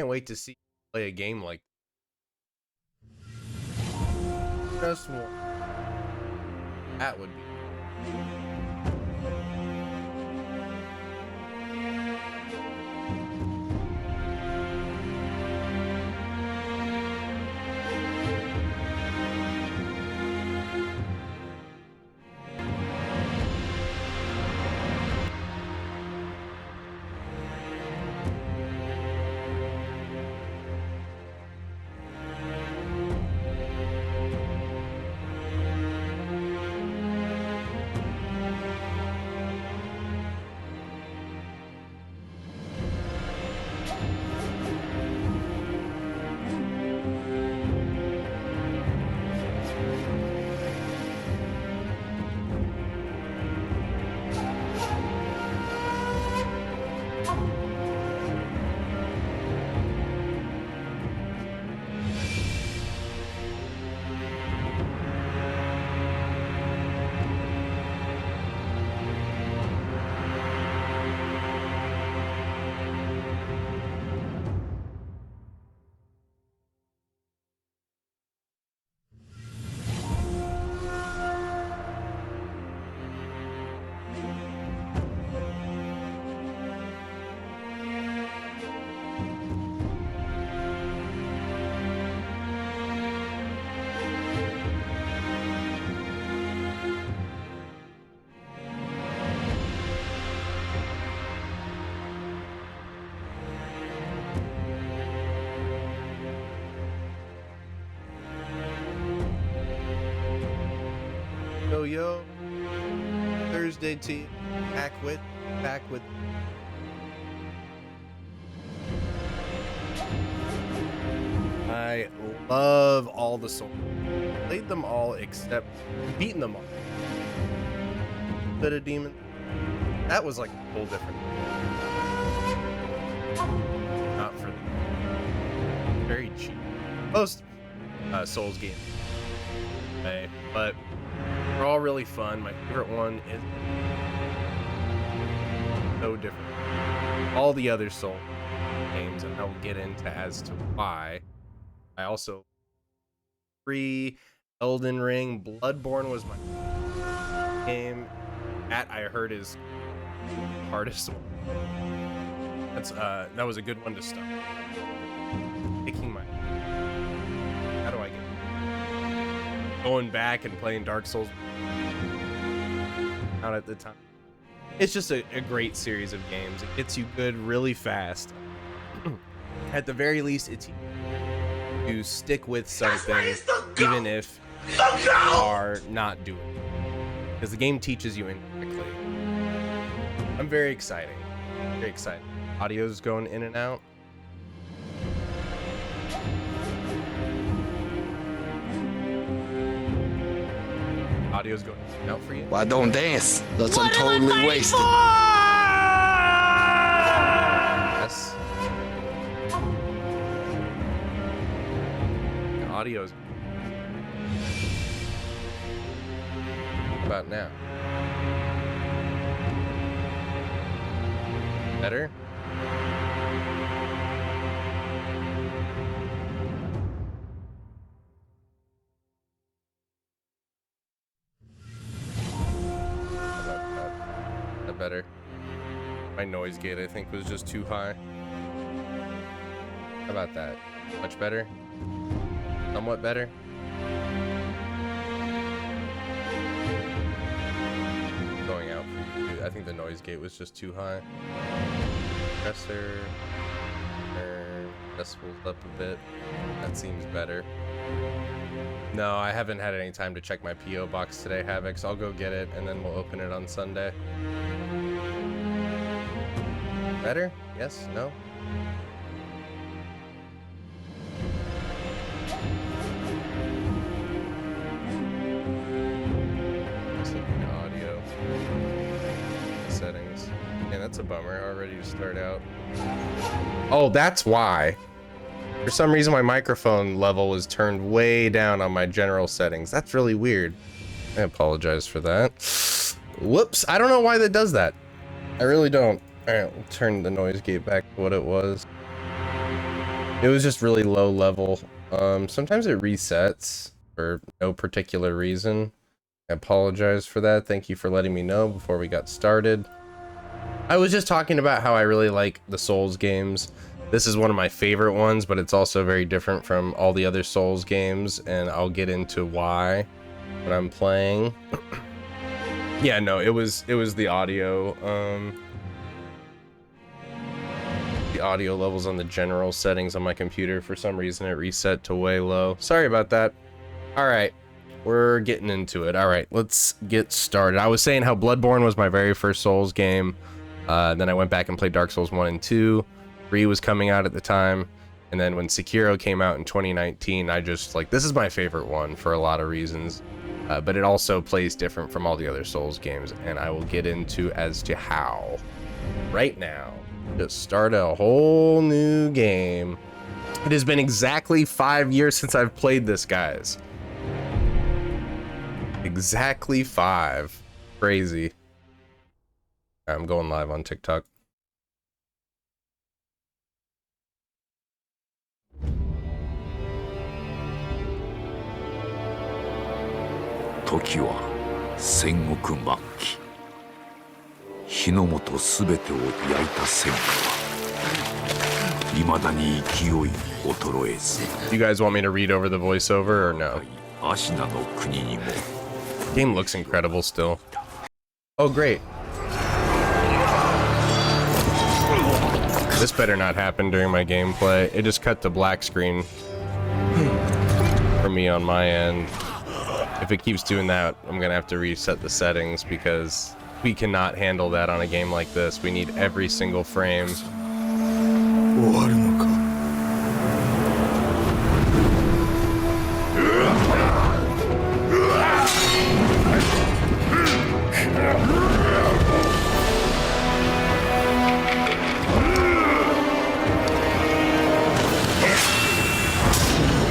can't wait to see you play a game like just one. That would be. Yo, Thursday tea, back with. I love all the Souls. Played them all except beaten them all. Bit of Demon. That was like a whole different. Not for them. Very cheap. Most Souls games. But they're all really fun. My favorite one is so different. All the other Soul games, and I will get into as to why. I also Elden Ring. Bloodborne was my game. That I heard is the hardest one. That was a good one to start. Picking my. How do I get going back and playing Dark Souls out at the time? It's just a great series of games. It gets you good really fast. At the very least, it's to stick with something even if you are not doing it, because the game teaches you indirectly. I'm very excited. Audio's going in and out. Audio's going in and out for you. Why don't dance? That's I'm totally wasted. Yes. Audio's. How about now? Better? How about that better? My noise gate, I think, was just too high. How about that? Much better? Somewhat better? Going out for you. I think the noise gate was just too high. Compressor. Decibels up a bit. That seems better. No, I haven't had any time to check my P.O. box today, Havoc, so I'll go get it and then we'll open it on Sunday. Better? Yes? No? Audio settings. Yeah, that's a bummer. Already to start out. Oh, that's why. For some reason, my microphone level was turned way down on my general settings. That's really weird. I apologize for that. Whoops. I don't know why that does that. I really don't. All right, we'll turn the noise gate back to what it was. It was just really low level. Sometimes it resets for no particular reason. I apologize for that. Thank you for letting me know before we got started. I was just talking about how I really like the Souls games. This is one of my favorite ones, but it's also very different from all the other Souls games, and I'll get into why when I'm playing. Yeah, no, it was the audio. The audio levels on the general settings on my computer, for some reason it reset to way low. Sorry about that. All right, we're getting into it. All right, let's get started. I was saying how Bloodborne was my very first Souls game. Then I went back and played Dark Souls 1 and 2. 3 was coming out at the time. And then when Sekiro came out in 2019, I just, like, this is my favorite one for a lot of reasons. But it also plays different from all the other Souls games, and I will get into as to how. Right now, just start a whole new game. It has been exactly 5 years since I've played this, guys. Exactly 5. Crazy. I'm going live on TikTok. Toki wa Sengoku Makki. Hinomoto subete o yaita senku wa imada ni ikiyoi otoroezu. You guys want me to read over the voiceover or no? Ashina no kuni ni mo. Game looks incredible still. Oh, great. This better not happen during my gameplay. It just cut to black screen for me on my end. If it keeps doing that, I'm gonna have to reset the settings because we cannot handle that on a game like this. We need every single frame.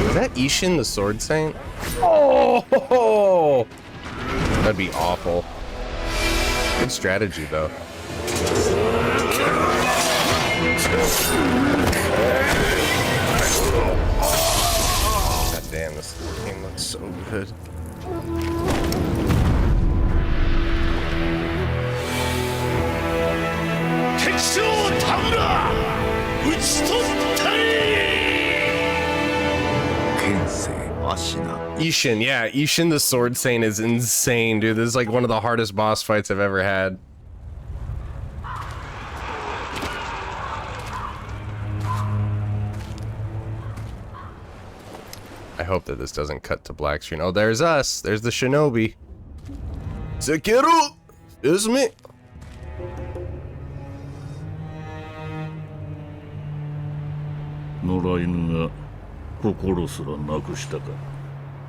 Is that Ishin the Sword Saint? Oh, that'd be awful. Good strategy though. God damn, this game looks so good. Ishin, yeah, Ishin the Sword Saint is insane, dude. This is like one of the hardest boss fights I've ever had. I hope that this doesn't cut to black screen. Oh, there's us. There's the shinobi. Sekiro! It's me.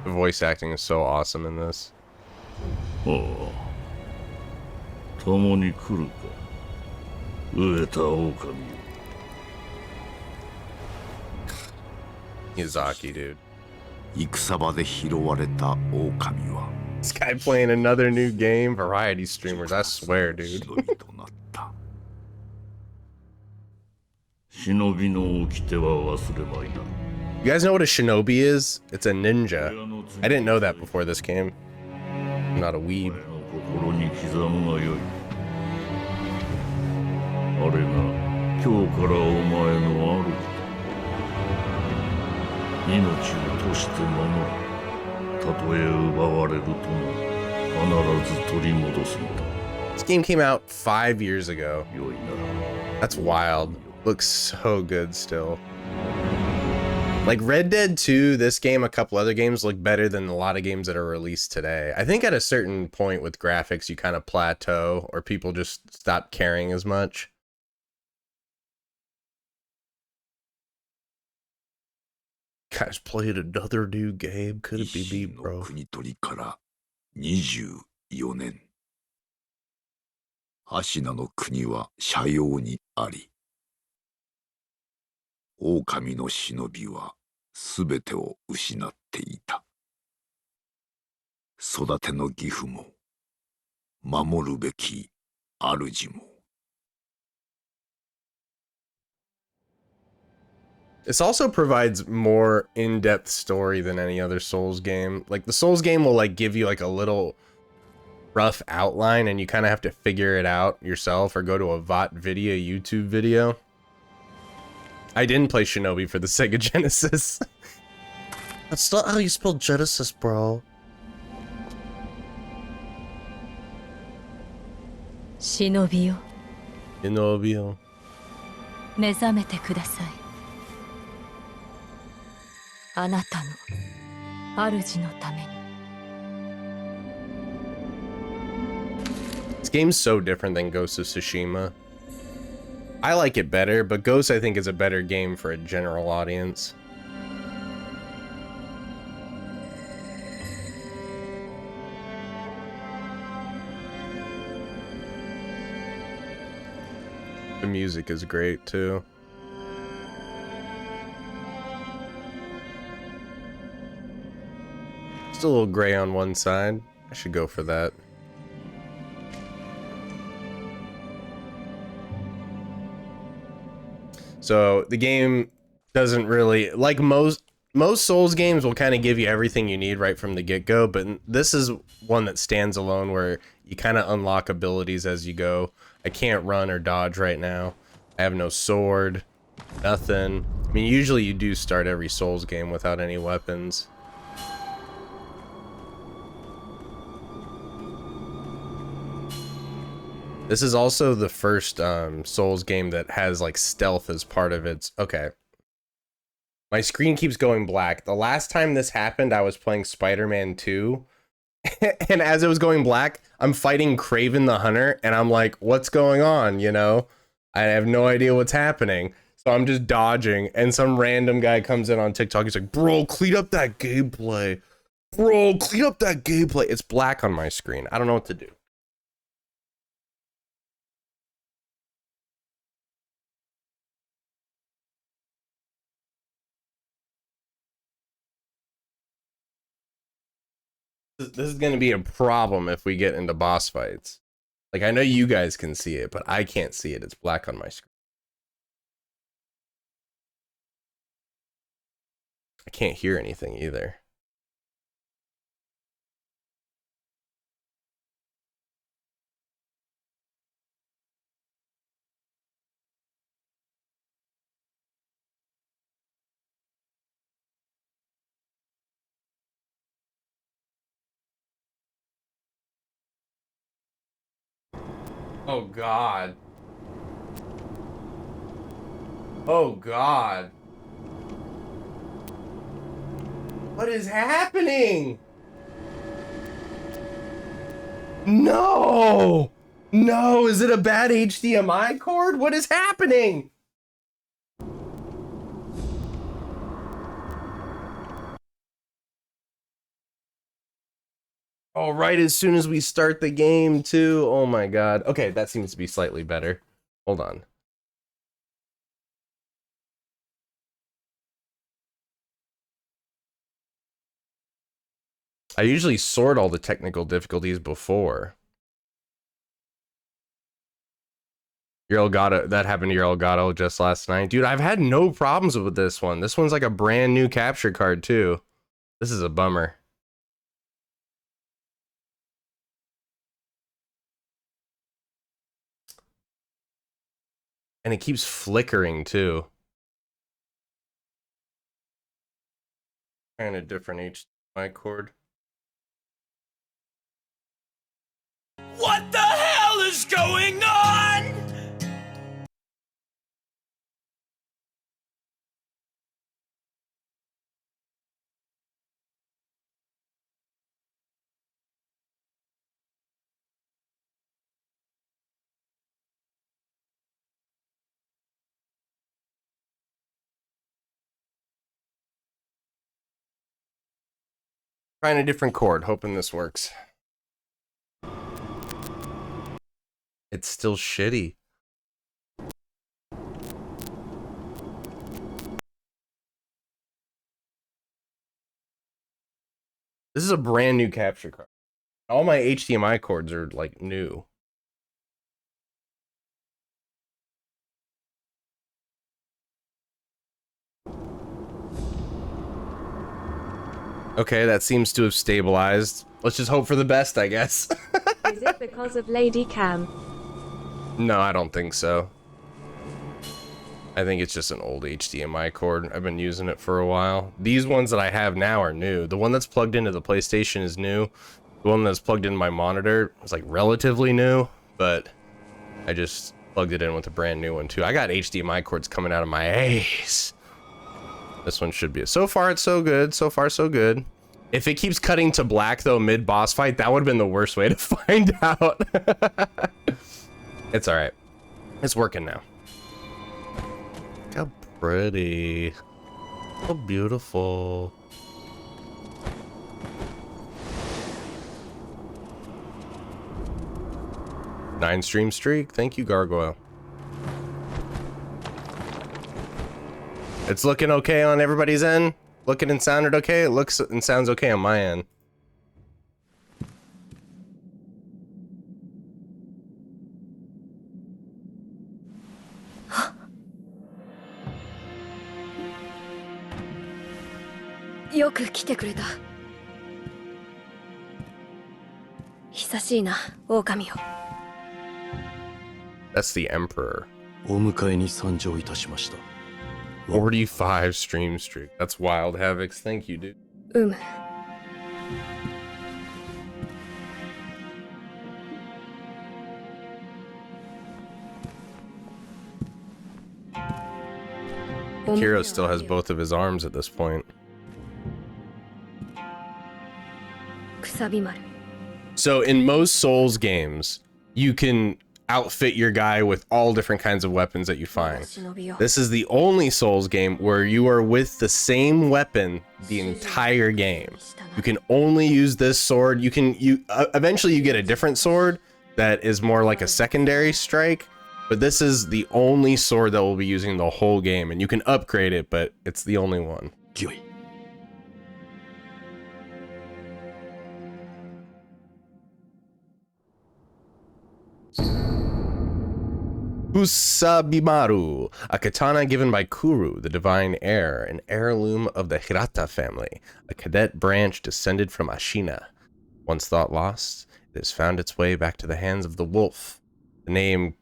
The voice acting is so awesome in this. Miyazaki, dude. This guy playing another new game. Variety streamers, I swear, dude. You guys know what a shinobi is? It's a ninja. I didn't know that before this game. I'm not a weeb. This game came out 5 years ago. That's wild. Looks so good still. Like Red Dead 2, this game, a couple other games look better than a lot of games that are released today. I think at a certain point with graphics, you kind of plateau or people just stop caring as much. Guys played another new game. Could it be me, bro? 24年。アシナの国は斜陽にあり。狼の忍びはすべてを失っていた。育ての義父も、守るべき主も。This also provides more in-depth story than any other Souls game. Like the Souls game will like give you like a little rough outline and you kind of have to figure it out yourself or go to a VOT video, YouTube video. I didn't play Shinobi for the Sega Genesis. That's not how you spell Genesis, bro. 忍びよ Inobio. 目覚めてくださいあなたの主のために This game's so different than Ghost of Tsushima. I like it better, but Ghost I think is a better game for a general audience. The music is great too. Still a little gray on one side. I should go for that. So the game doesn't really, like most Souls games will kind of give you everything you need right from the get-go, but this is one that stands alone where you kind of unlock abilities as you go. I can't run or dodge right now. I have no sword, nothing. I mean, usually you do start every Souls game without any weapons. This is also the first Souls game that has like stealth as part of its... Okay. My screen keeps going black. The last time this happened, I was playing Spider-Man 2. And as it was going black, I'm fighting Kraven the Hunter. And I'm like, what's going on, you know? I have no idea what's happening. So I'm just dodging. And some random guy comes in on TikTok. He's like, bro, clean up that gameplay. Bro, clean up that gameplay. It's black on my screen. I don't know what to do. This is going to be a problem if we get into boss fights. Like, I know you guys can see it, but I can't see it. It's black on my screen. I can't hear anything either. Oh God. Oh God. What is happening? No! No, is it a bad HDMI cord? What is happening? Oh, right as soon as we start the game, too. Oh my God. Okay, that seems to be slightly better. Hold on. I usually sort all the technical difficulties before. Your Elgato, that happened to your Elgato just last night. Dude, I've had no problems with this one. This one's like a brand new capture card, too. This is a bummer. And it keeps flickering too. Kind of different HDMI cord. What the hell is going on? Trying a different cord, hoping this works. It's still shitty. This is a brand new capture card. All my HDMI cords are like new. Okay, that seems to have stabilized. Let's just hope for the best, I guess. Is it because of Lady Cam? No, I don't think so. I think it's just an old HDMI cord. I've been using it for a while. These ones that I have now are new. The one that's plugged into the PlayStation is new. The one that's plugged in my monitor is like relatively new, but I just plugged it in with a brand new one too. I got HDMI cords coming out of my ass. This one should be. So far, it's so good. So far, so good. If it keeps cutting to black though mid boss fight, that would have been the worst way to find out. It's all right. It's working now. Look how pretty. So beautiful. Nine stream streak. Thank you, Gargoyle. It's looking okay on everybody's end. Looking and sounded okay. It looks and sounds okay on my end.よく来てくれた。久しいな、狼よ。That's the Emperor. お迎えに参上いたしました。 45 stream streak. That's wild, Havocs. Thank you, dude. うむ。Sekiro still has both of his arms at this point. くさび丸。 So in most Souls games, you can outfit your guy with all different kinds of weapons that you find. This is the only Souls game where you are with the same weapon the entire game. You can only use this sword. Eventually you get a different sword that is more like a secondary strike, but this is the only sword that we'll be using the whole game, and you can upgrade it, but it's the only one. Usabimaru, a katana given by Kuru, the divine heir, an heirloom of the Hirata family, a cadet branch descended from Ashina. Once thought lost, it has found its way back to the hands of the wolf. The name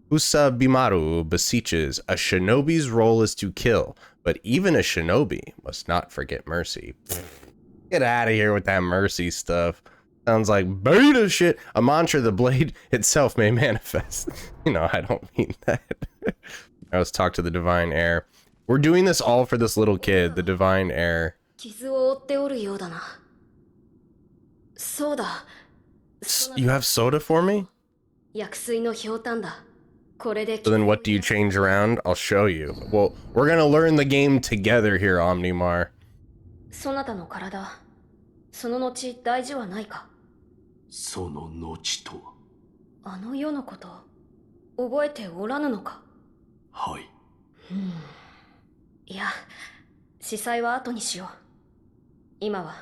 Usabimaru beseeches, a shinobi's role is to kill, but even a shinobi must not forget mercy. Get out of here with that mercy stuff. Sounds like beta shit. A mantra the blade itself may manifest. You know, I don't mean that. I was talk to the divine heir. We're doing this all for this little kid, the divine heir. 傷を負っておるようだな。そうだ。 You have soda for me? 薬水のひょうたんだ。これで So then what do you change around? I'll show you. Well, we're gonna learn the game together here, Omnimar. そなたの体、その後大事はないか。その後とは。あの世のこと、覚えておらぬのか。はい。いや、司祭は後にしよう。今は、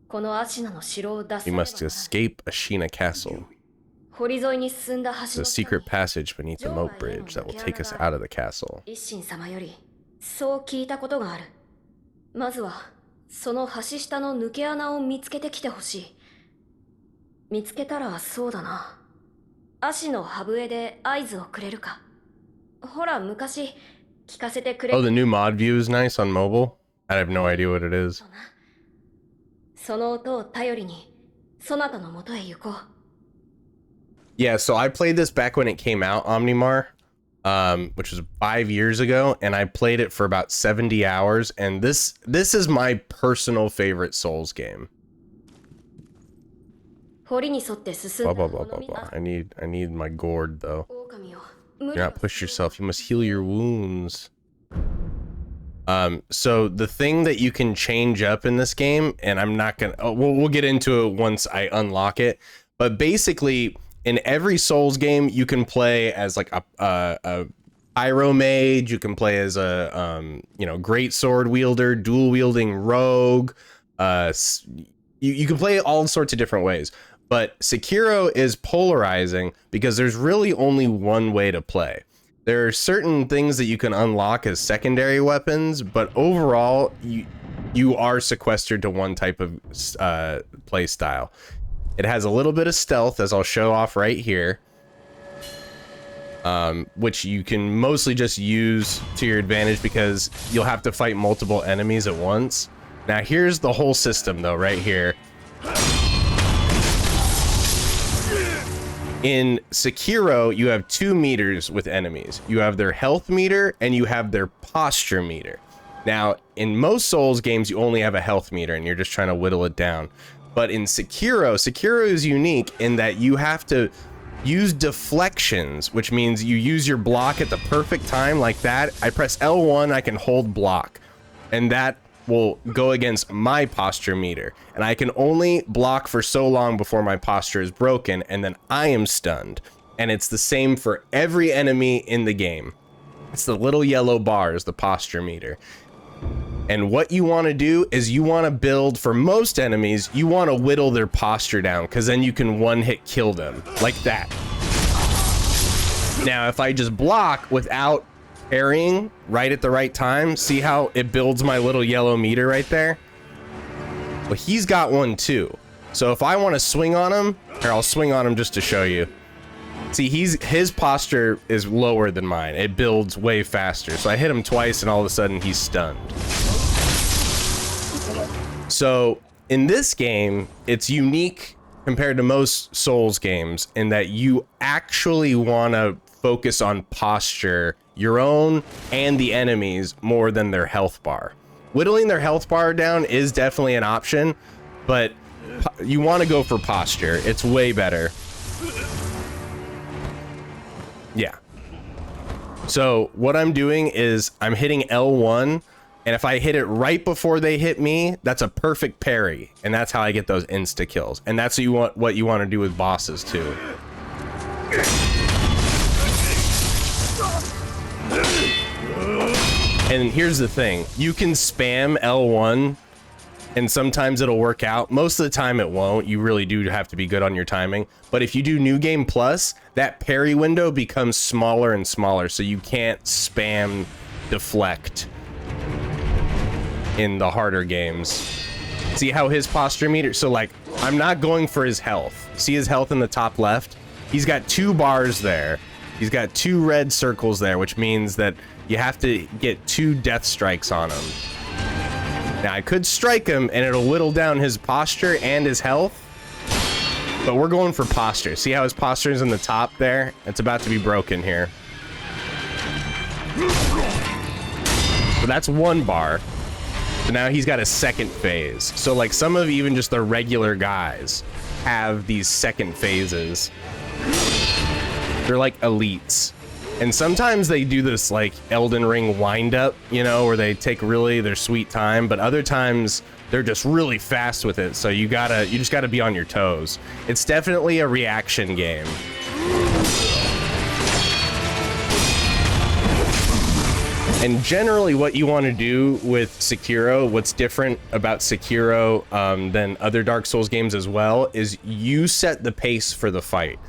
このアシナの城を脱 You must escape Ashina Castle. 堀沿いに進んだ橋 The の下 secret に passage beneath the moat bridge that will take us out of the castle. 一心様より、そう聞いたことがある。まずは、その橋下の抜け穴を見つけてきてほしい。見つけたらそうだな。足の歯笛で合図をくれるか。ほら、昔、聞かせてくれ Oh, the new mod view is nice on mobile? I have no idea what it is. その音を頼りに、そなたの元へ行こう。Yeah, so I played this back when it came out, Omnimar, which was 5 years ago, and I played it for about 70 hours, and this is my personal favorite Souls game. 堀に沿って進ん Blah だ blah blah blah blah. I need my gourd though. 狼よ。 Do not push yourself. You must heal your wounds. So the thing that you can change up in this game, and I'm not gonna. Oh, we'll get into it once I unlock it. But basically, in every Souls game, you can play as like a pyro mage. You can play as a great sword wielder, dual wielding rogue. You can play all sorts of different ways. But Sekiro is polarizing because there's really only one way to play. There are certain things that you can unlock as secondary weapons, but overall, you are sequestered to one type of play style. It has a little bit of stealth, as I'll show off right here, which you can mostly just use to your advantage because you'll have to fight multiple enemies at once. Now here's the whole system though, right here. In Sekiro, you have 2 meters with enemies. You have their health meter and you have their posture meter. Now, in most Souls games, you only have a health meter and you're just trying to whittle it down. But in Sekiro is unique in that you have to use deflections, which means you use your block at the perfect time like that. I press L1, I can hold block, and that will go against my posture meter. And I can only block for so long before my posture is broken, and then I am stunned. And it's the same for every enemy in the game. It's the little yellow bars, the posture meter. And what you want to do is you want to build, for most enemies, you want to whittle their posture down, because then you can one-hit kill them, like that. Now, if I just block without parrying right at the right time, see how it builds my little yellow meter right there? Well, he's got one too. So if I want to swing on him, here, I'll swing on him just to show you. See, his posture is lower than mine. It builds way faster. So I hit him twice and all of a sudden he's stunned. So in this game, it's unique compared to most Souls games in that you actually want to focus on posture, your own and the enemies, more than their health bar. Whittling their health bar down is definitely an option, but you want to go for posture. It's way better. Yeah. So what I'm doing is I'm hitting L1, and if I hit it right before they hit me, that's a perfect parry, and that's how I get those insta kills. And that's what you want to do with bosses too. And here's the thing, you can spam L1 and sometimes it'll work out. Most of the time it won't. You really do have to be good on your timing. But if you do New Game Plus, that parry window becomes smaller and smaller, so you can't spam deflect in the harder games. See how his posture meter, so like, I'm not going for his health. See his health in the top left? He's got 2 bars there. He's got 2 red circles there, which means that you have to get 2 death strikes on him. Now I could strike him and it'll whittle down his posture and his health, but we're going for posture. See how his posture is in the top there? It's about to be broken here. So that's 1 bar. So now he's got a second phase. So like some of even just the regular guys have these second phases. They're like elites. And sometimes they do this like Elden Ring wind up, you know, where they take really their sweet time, but other times they're just really fast with it. So you just gotta be on your toes. It's definitely a reaction game. And generally what you want to do with Sekiro, what's different about Sekiro than other Dark Souls games as well, is you set the pace for the fight.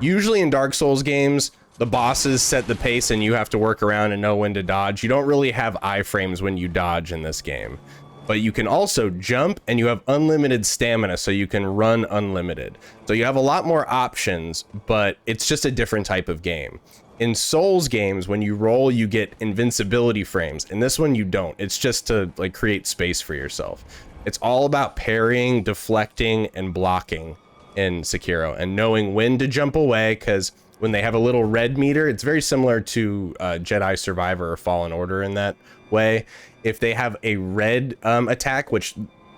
Usually in Dark Souls games, the bosses set the pace and you have to work around and know when to dodge. You don't really have iframes when you dodge in this game. But you can also jump and you have unlimited stamina, so you can run unlimited. So you have a lot more options, but it's just a different type of game. In Souls games, when you roll, you get invincibility frames. In this one, you don't. It's just to like create space for yourself. It's all about parrying, deflecting, and blocking in Sekiro, and knowing when to jump away, because when they have a little red meter, it's very similar to Jedi Survivor or Fallen Order in that way. If they have a red attack, which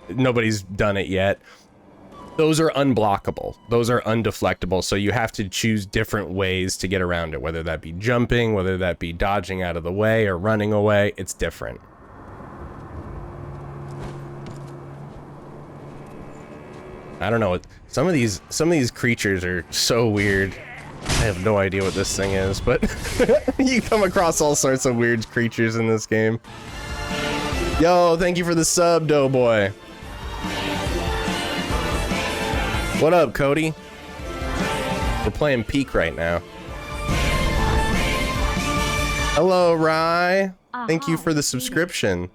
nobody's done it yet, those are unblockable. Those are undeflectable. So you have to choose different ways to get around it, whether that be jumping, whether that be dodging out of the way or running away. It's different. I don't know. Some of these creatures are so weird. I have no idea what this thing is, but you come across all sorts of weird creatures in this game. Yo, thank you for the sub, Doughboy. What up, Cody? We're playing Peak right now. Hello, Rye. Thank you for the subscription.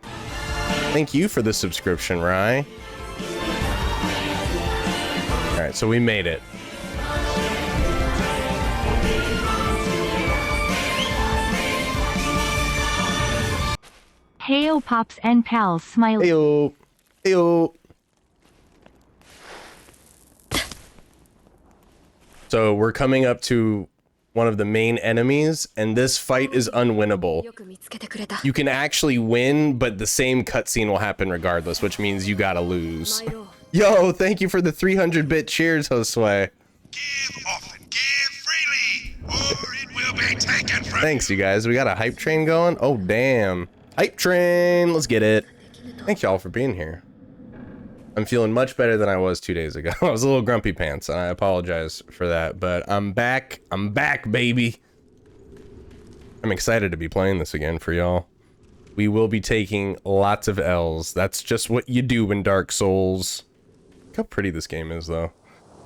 Thank you for the subscription, Rye. All right, so we made it. Heyo Pops and Pals smile. Heyo. Heyo. So we're coming up to one of the main enemies, and this fight is unwinnable. You can actually win, but the same cutscene will happen regardless, which means you gotta lose. Yo, thank you for the 300-bit cheers, Josue. Give often, give freely, or it will be taken from Thanks, you guys. We got a hype train going. Oh, damn. Hype train. Let's get it. Thank y'all for being here. I'm feeling much better than I was 2 days ago. I was a little grumpy pants, and I apologize for that, but I'm back. I'm back, baby. I'm excited to be playing this again for y'all. We will be taking lots of L's. That's just what you do in Dark Souls. Look how pretty this game is, though.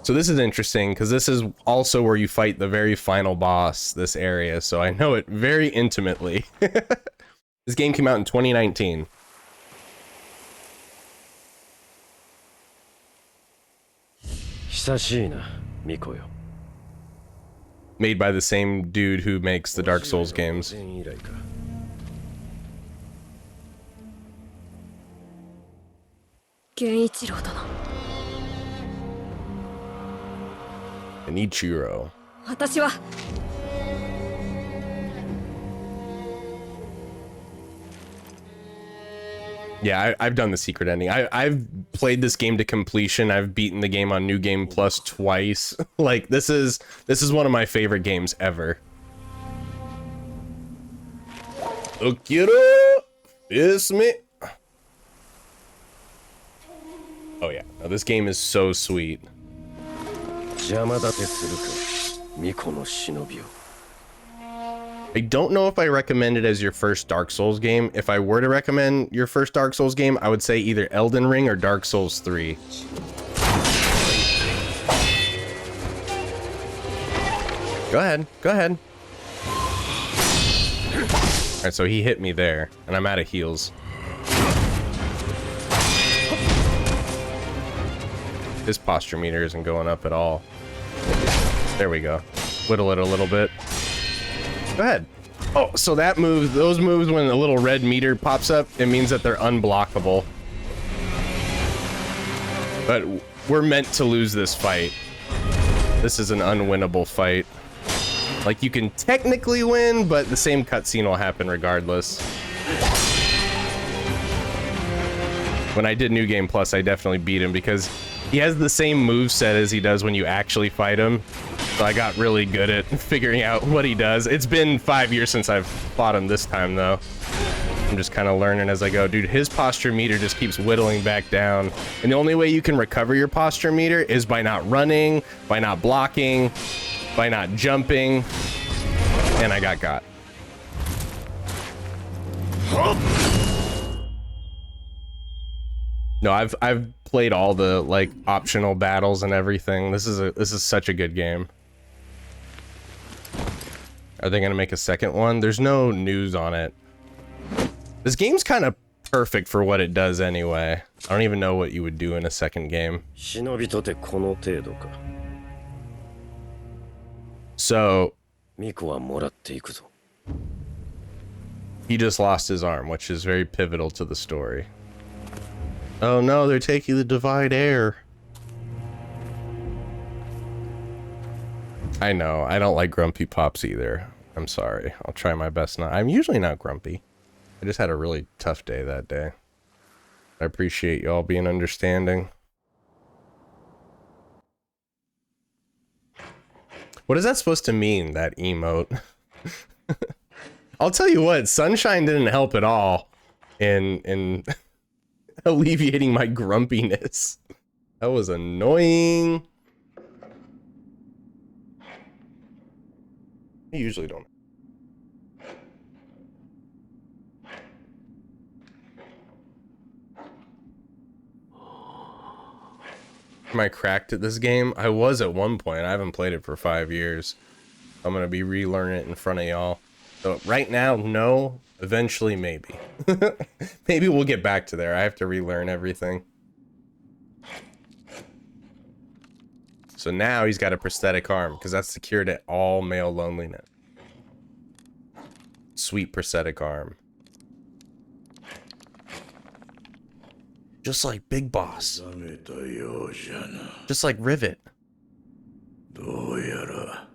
So this is interesting, because this is also where you fight the very final boss, this area, so I know it very intimately. This game came out in 2019. Made by the same dude who makes the Dark Souls games. Ichiro. Yeah, I've done the secret ending. I've played this game to completion. I've beaten the game on New Game Plus twice. Like, this is one of my favorite games ever. Sekiro Pops. Oh yeah, no, this game is so sweet. I don't know if I recommend it as your first Dark Souls game. If I were to recommend your first Dark Souls game, I would say either Elden Ring or Dark Souls 3. Go ahead, go ahead. All right, so he hit me there, and I'm out of heals. His posture meter isn't going up at all. There we go. Whittle it a little bit. Go ahead. Oh, so that move, those moves, when the little red meter pops up, it means that they're unblockable. But we're meant to lose this fight. This is an unwinnable fight. Like, you can technically win, but the same cutscene will happen regardless. When I did New Game Plus, I definitely beat him because he has the same moveset as he does when you actually fight him. So I got really good at figuring out what he does. It's been 5 years since I've fought him this time, though. I'm just kind of learning as I go. Dude, his posture meter just keeps whittling back down. And the only way you can recover your posture meter is by not running, by not blocking, by not jumping. And I got. No, I've played all the like optional battles and everything. This is such a good game. Are they gonna make a second one? There's no news on it. This game's kind of perfect for what it does anyway. I don't even know what you would do in a second game. So he just lost his arm, which is very pivotal to the story. Oh no, they're taking the Divide Air. I know, I don't like Grumpy Pops either. I'm sorry. I'll try my best not. I'm usually not grumpy. I just had a really tough day that day. I appreciate y'all being understanding. What is that supposed to mean, that emote? I'll tell you what, sunshine didn't help at all in alleviating my grumpiness. That was annoying. I usually don't. Am I cracked at this game? I was at one point. I haven't played it for 5 years. I'm gonna be relearning it in front of y'all. So right now, no. Eventually, maybe. Maybe we'll get back to there. I have to relearn everything. So now he's got a prosthetic arm, because that's the cure to all male loneliness. Sweet prosthetic arm. Just like Big Boss. Just like Rivet. どうやら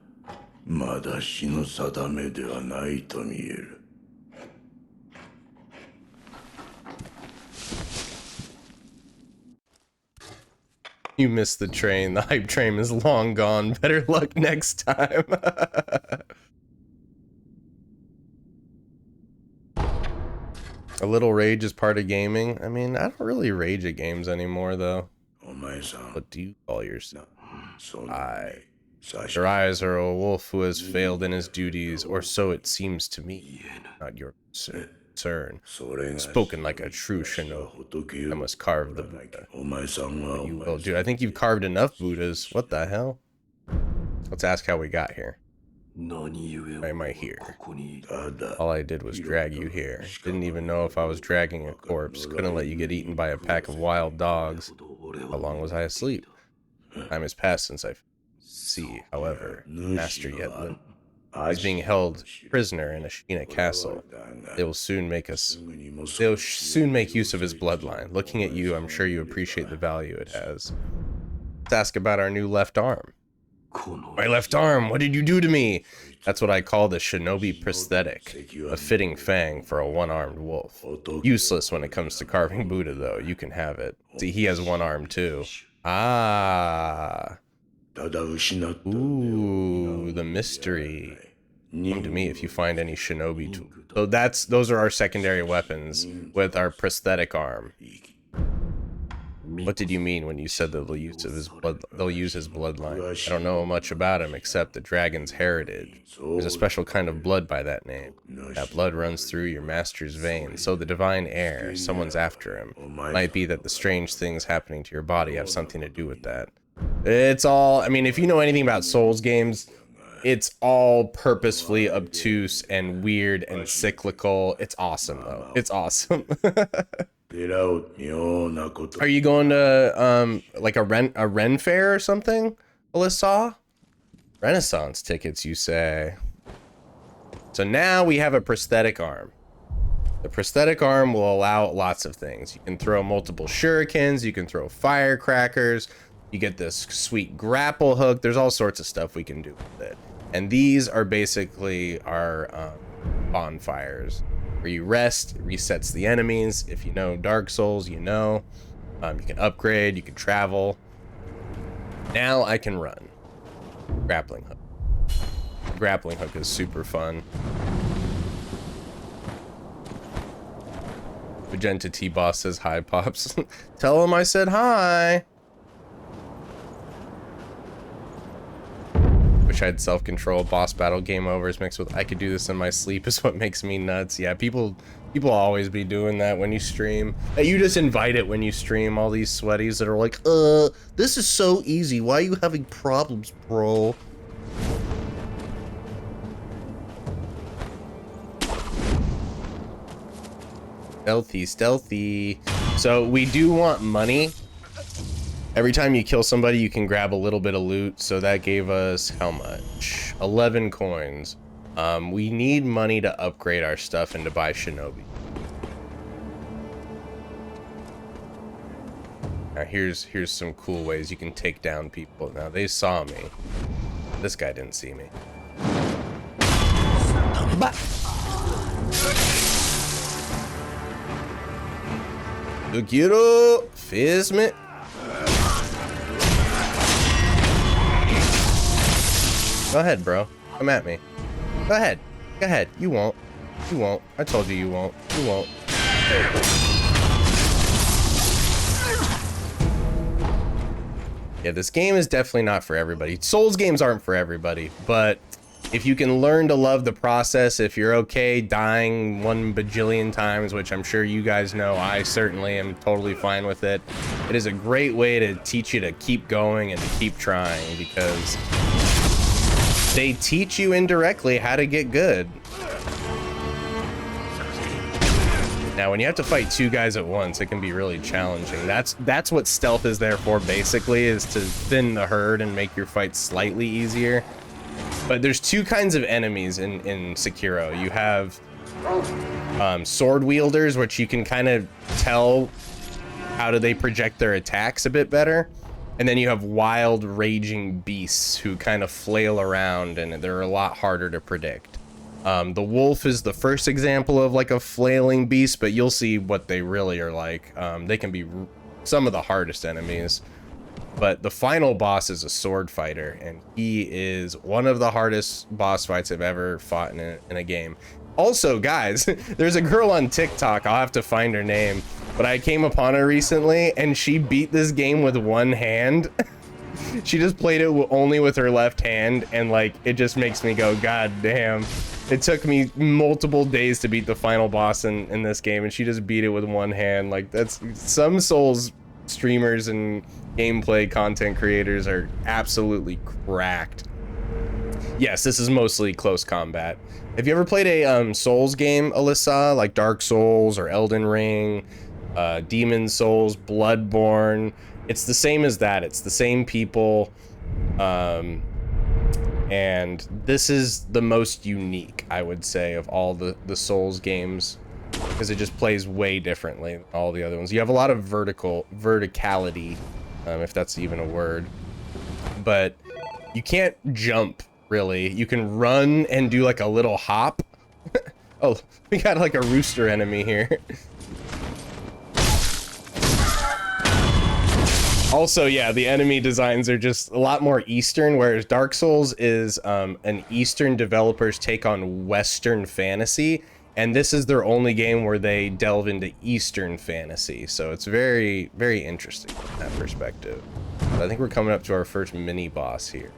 まだ死の定めではないと見える。 You missed the train. The hype train is long gone. Better luck next time. A little rage is part of gaming. I mean, I don't really rage at games anymore, though. What do you call yourself? Your eyes are a wolf who has failed in his duties, or so it seems to me. Not your concern. Spoken like a true shinobi. I must carve the Buddha. You will, dude. I think you've carved enough Buddhas. What the hell? Let's ask how we got here. Why am I here? All I did was drag you here. Didn't even know if I was dragging a corpse. Couldn't let you get eaten by a pack of wild dogs. How long was I asleep? Time has passed since I see. However, Master yet lived. He's being held prisoner in Ashina Castle. They will soon make use of his bloodline. Looking at you, I'm sure you appreciate the value it has. Let's ask about our new left arm. My left arm, what did you do to me? That's what I call the shinobi prosthetic. A fitting fang for a one-armed wolf. Useless when it comes to carving Buddha, though. You can have it. See, he has one arm, too. Ah. Ooh, the mystery. Come to me if you find any shinobi tools. So those are our secondary weapons with our prosthetic arm. What did you mean when you said that they'll use his bloodline? I don't know much about him except the dragon's heritage. There's a special kind of blood by that name. That blood runs through your master's veins, so the divine heir, someone's after him. Might be that the strange things happening to your body have something to do with that. It's all, I mean, if you know anything about Souls games, it's all purposefully obtuse and weird and cyclical. It's awesome, though. It's awesome. Are you going to, like a Ren fair or something, Alyssa? Renaissance tickets, you say? So now we have a prosthetic arm. The prosthetic arm will allow lots of things. You can throw multiple shurikens, you can throw firecrackers, you get this sweet grapple hook. There's all sorts of stuff we can do with it. And these are basically our bonfires. Where you rest, it resets the enemies. If you know Dark Souls, you know. You can upgrade, you can travel. Now I can run. Grappling hook. Grappling hook is super fun. Magenta T-Boss says hi, Pops. Tell him I said hi. Wish I had self-control. Boss battle game overs mixed with I could do this in my sleep is what makes me nuts. Yeah, people always be doing that when you stream. You just invite it when you stream, all these sweaties that are like, this is so easy. Why are you having problems, bro? Stealthy. So we do want money. Every time you kill somebody, you can grab a little bit of loot. So that gave us how much? 11 coins. We need money to upgrade our stuff and to buy shinobi. Now here's some cool ways you can take down people. Now they saw me. This guy didn't see me. Sekiro Fizmet. Go ahead, bro. Come at me. Go ahead. Go ahead. You won't. You won't. I told you you won't. You won't. Yeah, this game is definitely not for everybody. Souls games aren't for everybody, but if you can learn to love the process, if you're okay dying 1 bajillion times, which I'm sure you guys know, I certainly am totally fine with it. It is a great way to teach you to keep going and to keep trying, because they teach you indirectly how to get good. Now, when you have to fight 2 guys at once, it can be really challenging. That's what stealth is there for, basically, is to thin the herd and make your fight slightly easier. But there's 2 kinds of enemies in Sekiro. You have sword wielders, which you can kind of tell how do they project their attacks a bit better. And then you have wild, raging beasts who kind of flail around, and they're a lot harder to predict. The wolf is the first example of like a flailing beast, but you'll see what they really are like. They can be some of the hardest enemies. But the final boss is a sword fighter, and he is one of the hardest boss fights I've ever fought in a game. Also, guys, there's a girl on TikTok, I'll have to find her name, but I came upon her recently, and she beat this game with one hand. She just played it only with her left hand, and like, it just makes me go, God damn. It took me multiple days to beat the final boss in this game, and she just beat it with one hand. Like, that's, some Souls streamers and gameplay content creators are absolutely cracked. Yes, this is mostly close combat. Have you ever played a Souls game, Alyssa, like Dark Souls or Elden Ring, Demon Souls, Bloodborne? It's the same as that. It's the same people, and this is the most unique, I would say, of all the Souls games, because it just plays way differently than all the other ones. You have a lot of verticality, if that's even a word, but you can't jump, really. You can run and do like a little hop. Oh, we got like a rooster enemy here. Also, yeah, the enemy designs are just a lot more Eastern, whereas Dark Souls is an Eastern developer's take on Western fantasy, and this is their only game where they delve into Eastern fantasy, so it's very, very interesting from that perspective. But I think we're coming up to our first mini-boss here.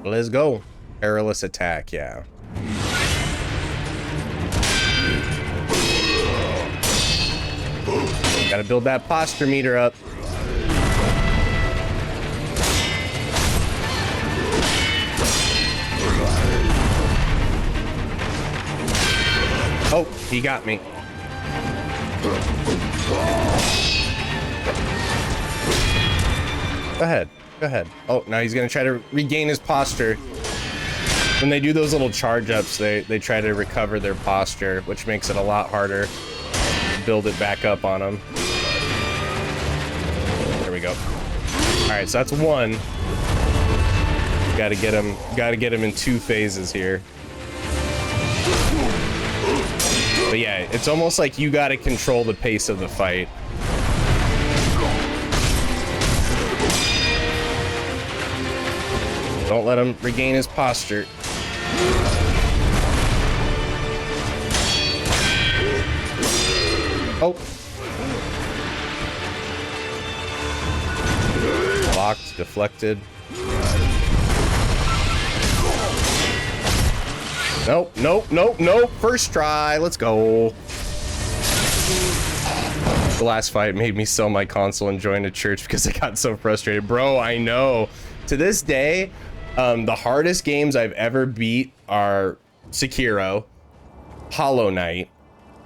Let's go. Perilous attack, yeah. Gotta build that posture meter up. Oh, he got me. Go ahead. Go ahead. Oh, now he's gonna try to regain his posture. When they do those little charge ups, they try to recover their posture, which makes it a lot harder to build it back up on them. There we go. All right, so that's one. Gotta get him in 2 phases here. But yeah, it's almost like you gotta control the pace of the fight. Don't let him regain his posture. Oh. Blocked, deflected. Nope, nope, nope, nope. First try, let's go. The last fight made me sell my console and join a church because I got so frustrated. Bro, I know. To this day, the hardest games I've ever beat are Sekiro, Hollow Knight,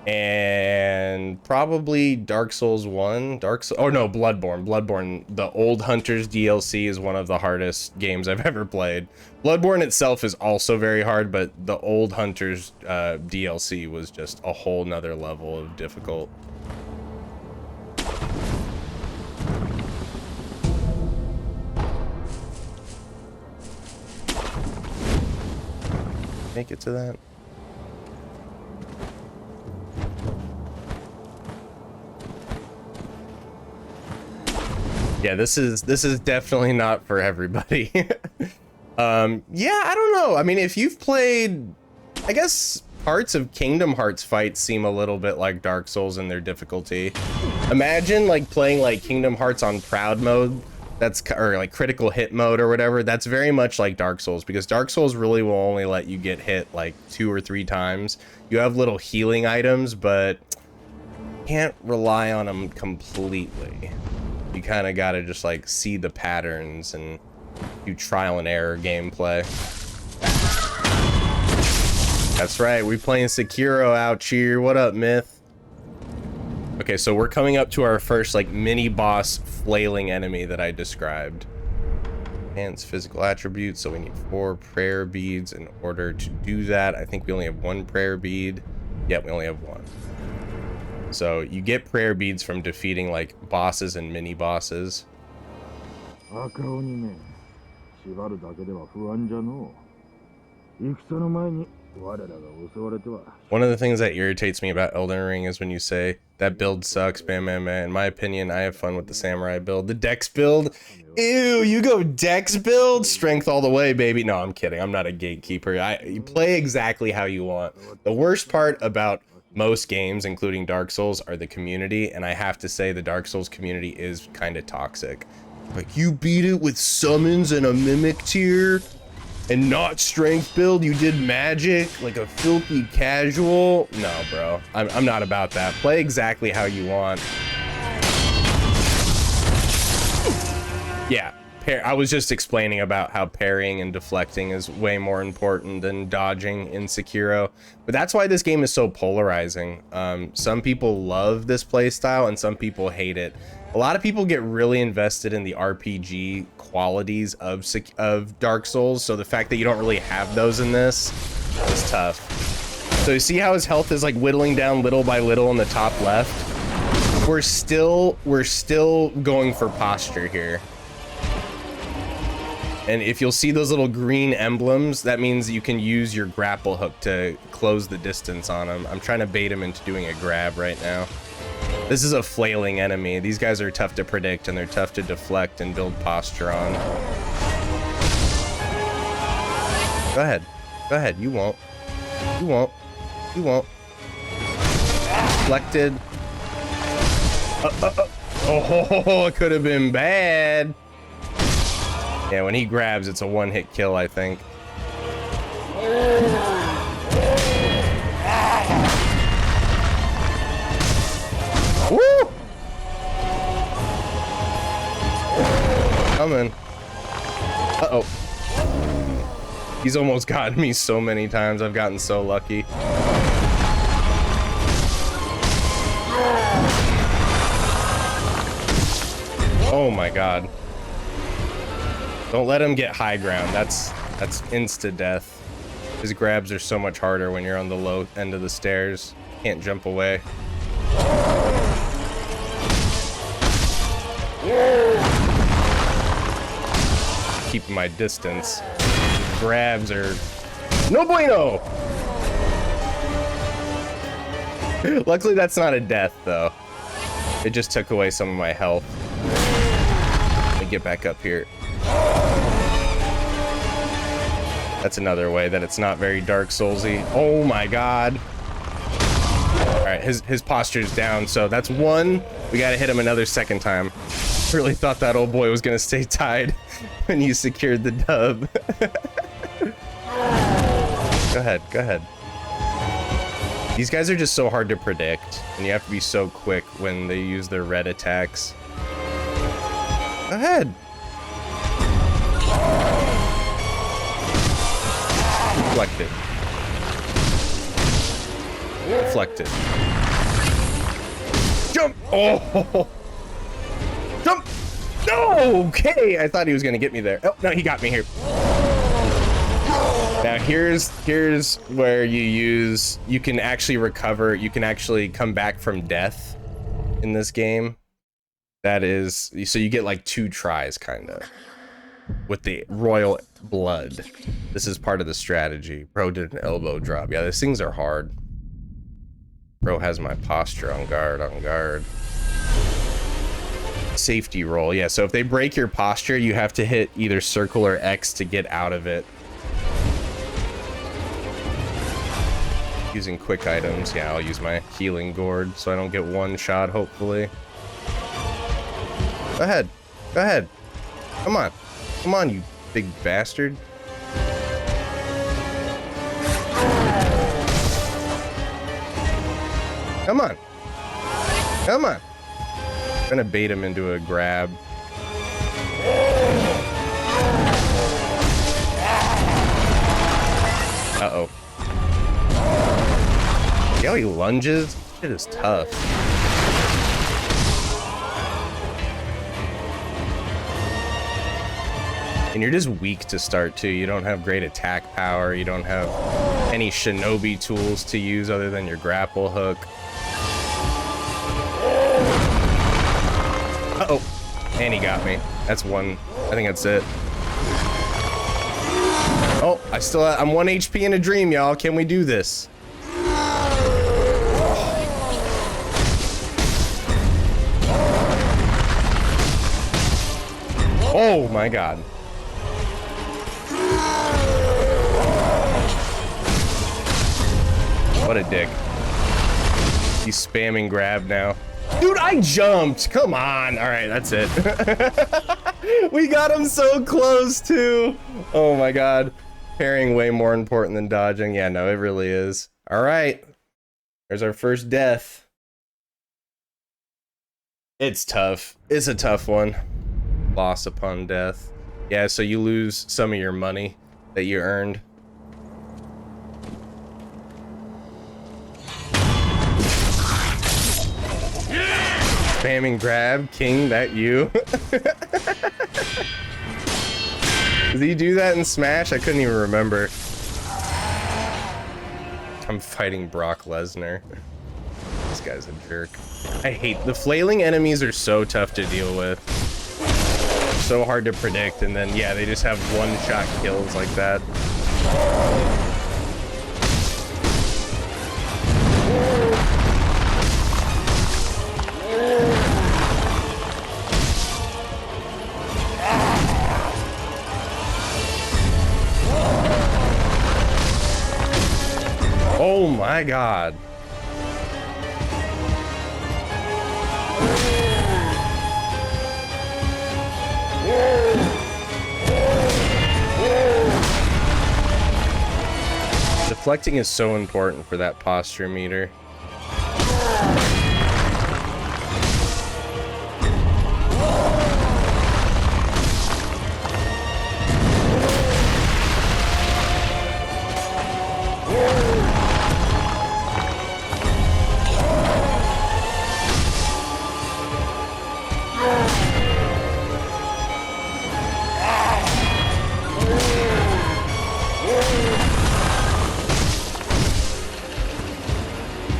and probably Dark Souls 1. Oh no, Bloodborne. Bloodborne, the Old Hunters DLC is one of the hardest games I've ever played. Bloodborne itself is also very hard, but the Old Hunters DLC was just a whole nother level of difficult. Make it to that. Yeah, this is definitely not for everybody. Yeah, I don't know. I mean, if you've played, I guess parts of Kingdom Hearts fights seem a little bit like Dark Souls in their difficulty. Imagine like playing like Kingdom Hearts on proud mode. Or like critical hit mode or whatever. That's very much like Dark Souls, because Dark Souls really will only let you get hit like 2 or 3 times. You have little healing items, but can't rely on them completely. You kind of got to just like see the patterns and do trial and error gameplay. That's right, we playing Sekiro out here. What up, Myth? Okay, so we're coming up to our first like mini boss flailing enemy that I described. Enhance physical attributes, so we need 4 prayer beads in order to do that. I think we only have 1 prayer bead. Yeah, we only have 1. So you get prayer beads from defeating like bosses and mini bosses. One of the things that irritates me about Elden Ring is when you say that build sucks, man. In my opinion, I have fun with the samurai build. The dex build, ew, you go dex build, strength all the way, baby. No, I'm kidding. I'm not a gatekeeper. You play exactly how you want. The worst part about most games, including Dark Souls, are the community, and I have to say the Dark Souls community is kind of toxic. Like, you beat it with summons and a mimic tier and not strength build, you did magic like a filthy casual. No, bro, I'm not about that. Play exactly how you want. Yeah, I was just explaining about how parrying and deflecting is way more important than dodging in Sekiro, but that's why this game is so polarizing. Some people love this playstyle and some people hate it. A lot of people get really invested in the RPG qualities of Dark Souls, so the fact that you don't really have those in this is tough. So you see how his health is like whittling down little by little in the top left? We're still going for posture here. And if you'll see those little green emblems, that means you can use your grapple hook to close the distance on him. I'm trying to bait him into doing a grab right now. This is a flailing enemy. These guys are tough to predict and they're tough to deflect and build posture on. Go ahead. Go ahead. You won't. You won't. You won't. Deflected. Oh, it could have been bad. Yeah, when he grabs, it's a one-hit kill, I think. Woo! Coming. Uh-oh. He's almost gotten me so many times. I've gotten so lucky. Oh my god. Don't let him get high ground. That's insta-death. His grabs are so much harder when you're on the low end of the stairs. Can't jump away. Keeping my distance. His grabs are no bueno. Luckily, that's not a death, though. It just took away some of my health. Let me get back up here. That's another way that it's not very Dark Soulsy. Oh my god. Alright, his posture's down, so that's 1. We gotta hit him another second time. Really thought that old boy was gonna stay tied when you secured the dub. Go ahead, go ahead. These guys are just so hard to predict, and you have to be so quick when they use their red attacks. Go ahead. Deflected. Deflected. Jump! Oh! Jump! No! Okay, I thought he was gonna get me there. Oh, no, he got me here. Now here's where you can actually recover, you can actually come back from death in this game. That is, so you get like 2 tries, kind of, with the royal blood. This is part of the strategy. Bro did an elbow drop. Yeah, these things are hard. Bro has my posture on guard, on guard. Safety roll. Yeah, so if they break your posture, you have to hit either circle or X to get out of it. Using quick items. Yeah, I'll use my healing gourd so I don't get 1 shot, hopefully. Go ahead. Go ahead. Come on. Come on, you big bastard. Come on. Come on. I'm gonna bait him into a grab. Uh-oh. how he lunges? Shit is tough. And you're just weak to start too. You don't have great attack power. You don't have any shinobi tools to use other than your grapple hook. Uh-oh. And he got me. That's one. I think that's it. Oh, I'm 1 HP in a dream, y'all. Can we do this? Oh my god. What a dick. He's spamming grab now. Dude, I jumped. Come on. All right, that's it. We got him so close too. Oh my god. Parrying way more important than dodging. Yeah, no, it really is. All right. There's our first death. It's tough. It's a tough one. Loss upon death. Yeah, so you lose some of your money that you earned. Spamming grab, King, that you? Did he do that in Smash? I couldn't even remember. I'm fighting Brock Lesnar. This guy's a jerk. I hate the flailing enemies are so tough to deal with. So hard to predict, and then yeah, they just have one-shot kills like that. Oh my god. Deflecting is so important for that posture meter.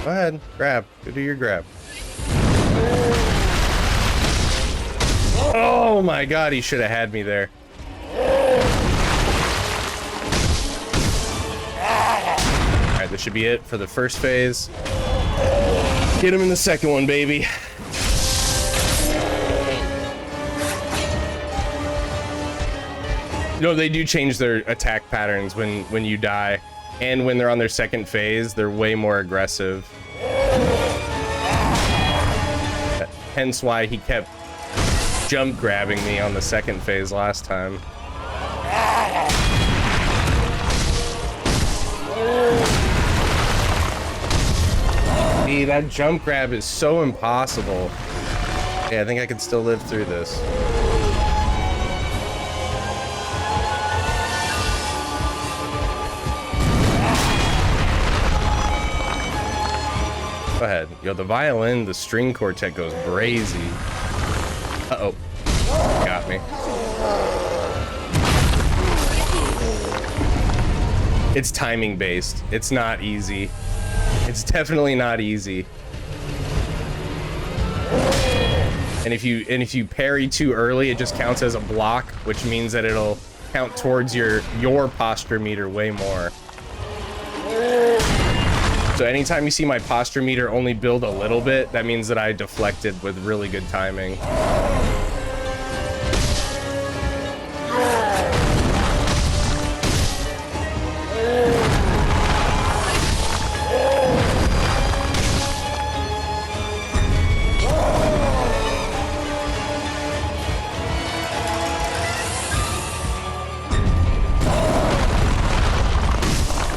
Go ahead, grab. Go do your grab. Oh my god, he should have had me there. Alright, this should be it for the first phase. Get him in the second one, baby. You know, they do change their attack patterns when you die. And when they're on their second phase, they're way more aggressive. Hence why he kept jump grabbing me on the second phase last time. See, that jump grab is so impossible. Yeah, I think I can still live through this. Go ahead. Yo, the violin, the string quartet goes brazy. Uh-oh. Got me. It's timing based. It's not easy. It's definitely not easy. And if you parry too early, it just counts as a block, which means that it'll count towards your posture meter way more. So anytime you see my posture meter only build a little bit, that means that I deflected with really good timing.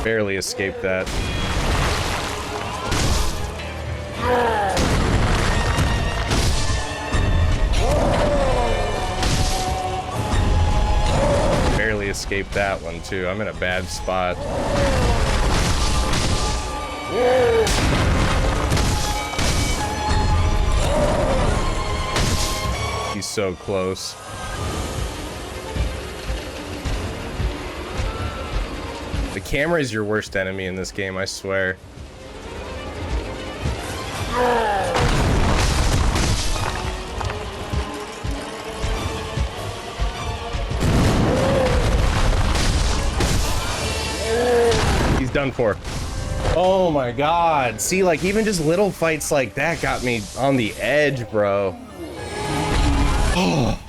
Barely escaped that. Barely escaped that one too. I'm in a bad spot. He's so close. The camera is your worst enemy in this game, I swear. He's done for. Oh my god. See, like, even just little fights like that got me on the edge, bro. Oh.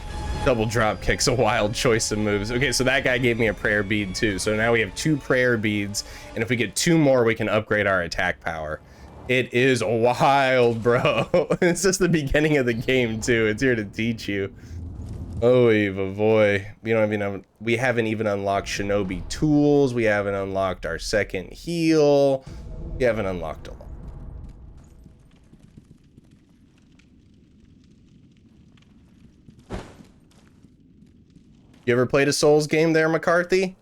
Double drop kick's a wild choice of moves. Okay, so that guy gave me a prayer bead too. So now we have 2 prayer beads, and if we get 2 more, we can upgrade our attack power. It is wild, bro. It's just the beginning of the game too. It's here to teach you. Oh, boy. We haven't even unlocked Shinobi tools. We haven't unlocked our second heal. We haven't unlocked a lot. You ever played a Souls game there, McCarthy?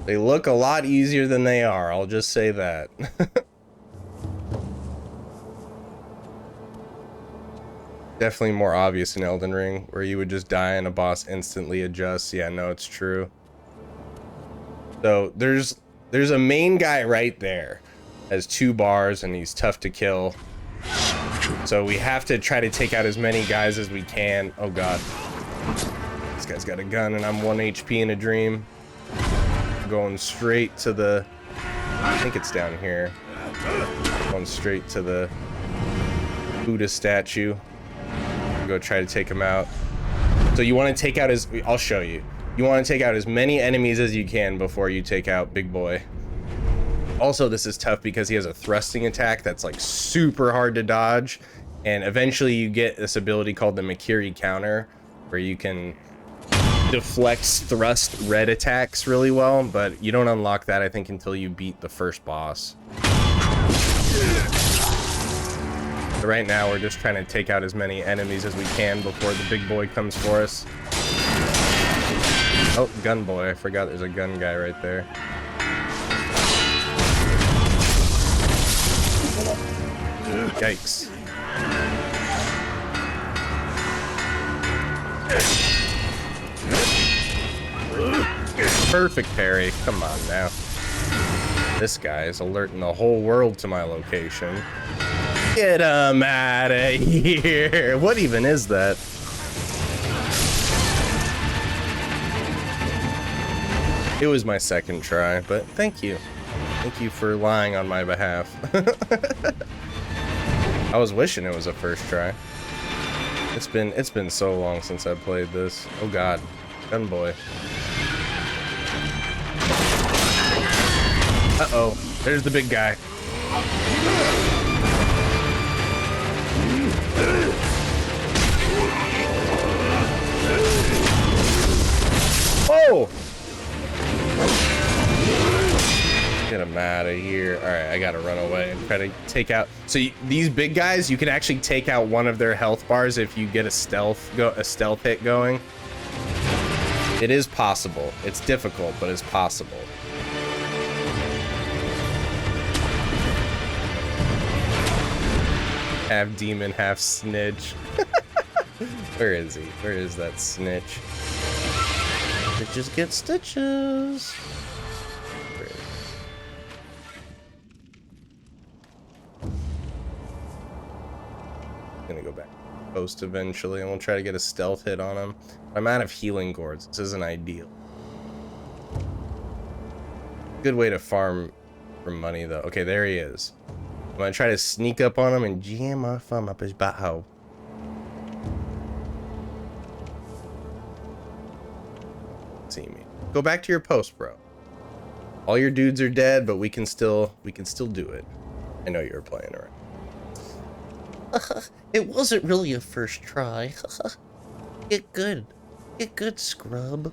They look a lot easier than they are, I'll just say that. Definitely more obvious in Elden Ring, where you would just die and a boss instantly adjusts. Yeah, no, it's true. So there's a main guy right there. Has 2 bars and he's tough to kill. So we have to try to take out as many guys as we can. Oh god. This guy's got a gun and I'm 1 HP in a dream. Going straight to the... I think it's down here. Going straight to the Buddha statue. Go try to take him out. So you want to take out his... I'll show you. You want to take out as many enemies as you can before you take out Big Boy. Also, this is tough because he has a thrusting attack that's like super hard to dodge. And eventually you get this ability called the Makiri counter, where you can deflect thrust red attacks really well, but you don't unlock that, I think, until you beat the first boss. So right now we're just trying to take out as many enemies as we can before the big boy comes for us. Oh, gun boy. I forgot there's a gun guy right there. Yikes. Perfect parry. Come on now. This guy is alerting the whole world to my location. Get him out of here. What even is that? It was my second try, but thank you. Thank you for lying on my behalf. I was wishing it was a first try. It's been so long since I played this. Oh god. Gun boy. Uh-oh. There's the big guy. Oh! Get him out of here. All right, I gotta run away and try to take out. So these big guys, you can actually take out one of their health bars if you get a stealth hit going. It is possible. It's difficult, but it's possible. Half demon, half snitch. Where is he? Where is that snitch? Stitches get stitches. Gonna go back post eventually, and we'll try to get a stealth hit on him. I'm out of healing gourds. This isn't ideal. Good way to farm for money though. Okay, there he is. I'm gonna try to sneak up on him and jam my thumb up his butthole. See me. Go back to your post, bro. All your dudes are dead, but we can still do it. I know you were playing around. It wasn't really a first try. Get good. Get good, scrub.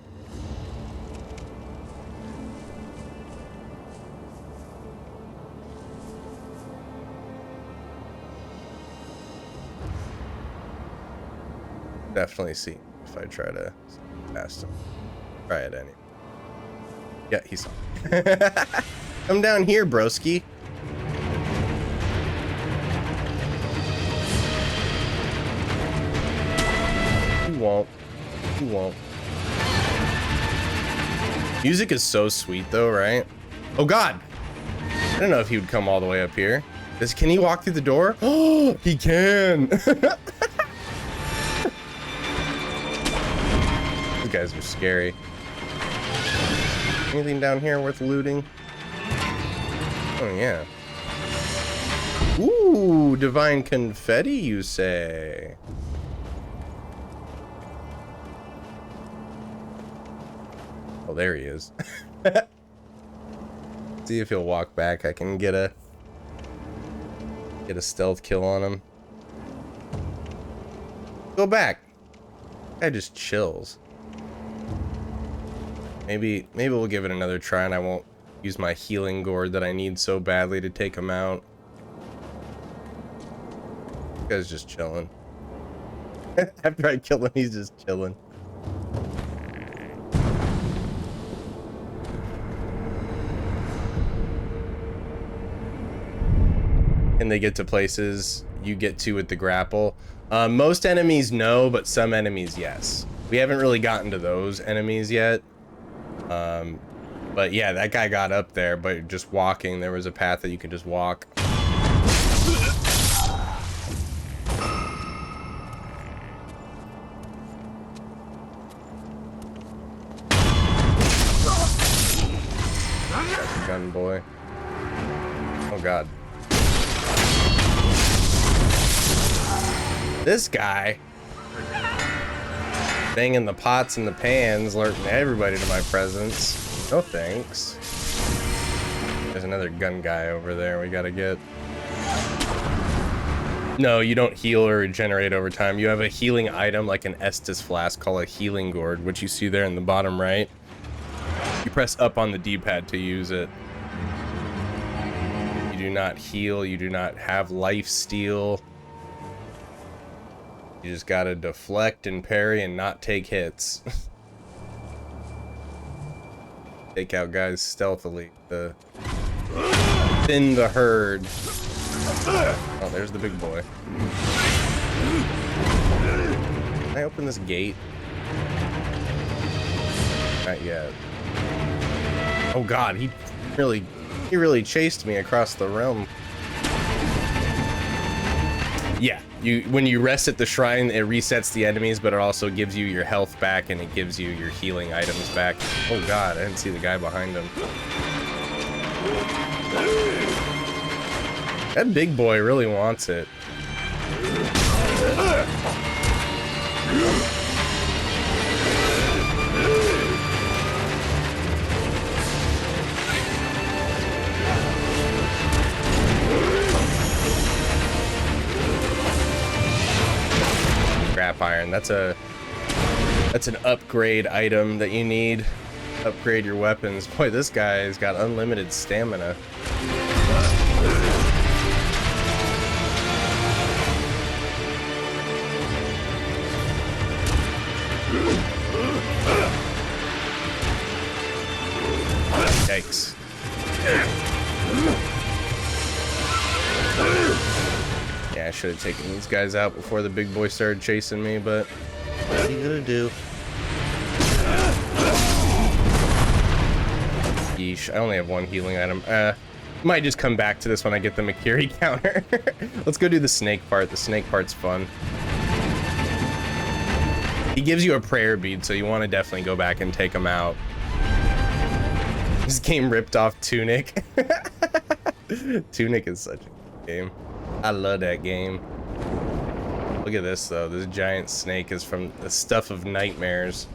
Definitely see if I try to pass him. Try it anyway. Yeah, he saw me. Come down here, broski. you won't. Music is so sweet though, right? Oh God. I don't know if he would come all the way up here. Can he walk through the door? Oh, he can. These guys are scary. Anything down here worth looting? Oh yeah. Ooh, divine confetti, you say? Oh, there he is. See if he'll walk back. I can get a stealth kill on him. Go back. Guy just chills. Maybe we'll give it another try, and I won't use my healing gourd that I need so badly to take him out. This guy's just chilling. After I kill him, he's just chilling. And they get to places you get to with the grapple. Most enemies no, but some enemies yes. We haven't really gotten to those enemies yet. But yeah, that guy got up there, but just walking, there was a path that you could just walk. Gun boy. Oh God. This guy banging the pots and the pans, alerting everybody to my presence. No thanks. There's another gun guy over there we gotta get. No, you don't heal or regenerate over time. You have a healing item like an Estus flask called a healing gourd, which you see there in the bottom right. You press up on the D-pad to use it. You do not heal, you do not have life steal. You just gotta deflect and parry and not take hits. Take out guys stealthily. Thin the herd. Oh, there's the big boy. Can I open this gate? Not yet. Oh God, he really chased me across the realm. Yeah, when you rest at the shrine, it resets the enemies, but it also gives you your health back and it gives you your healing items back. Oh God, I didn't see the guy behind him. That big boy really wants it. Scrap iron. That's an upgrade item that you need. Upgrade your weapons. Boy, this guy's got unlimited stamina. Yikes. Yeah, I should have taken these guys out before the big boy started chasing me, but what are you gonna do? Yeesh, I only have one healing item. Might just come back to this when I get the Makiri counter. Let's go do the snake part. The snake part's fun. He gives you a prayer bead, so you want to definitely go back and take him out. This game ripped off Tunic. Tunic is such a good game. I love that game. Look at this though. This giant snake is from the stuff of nightmares.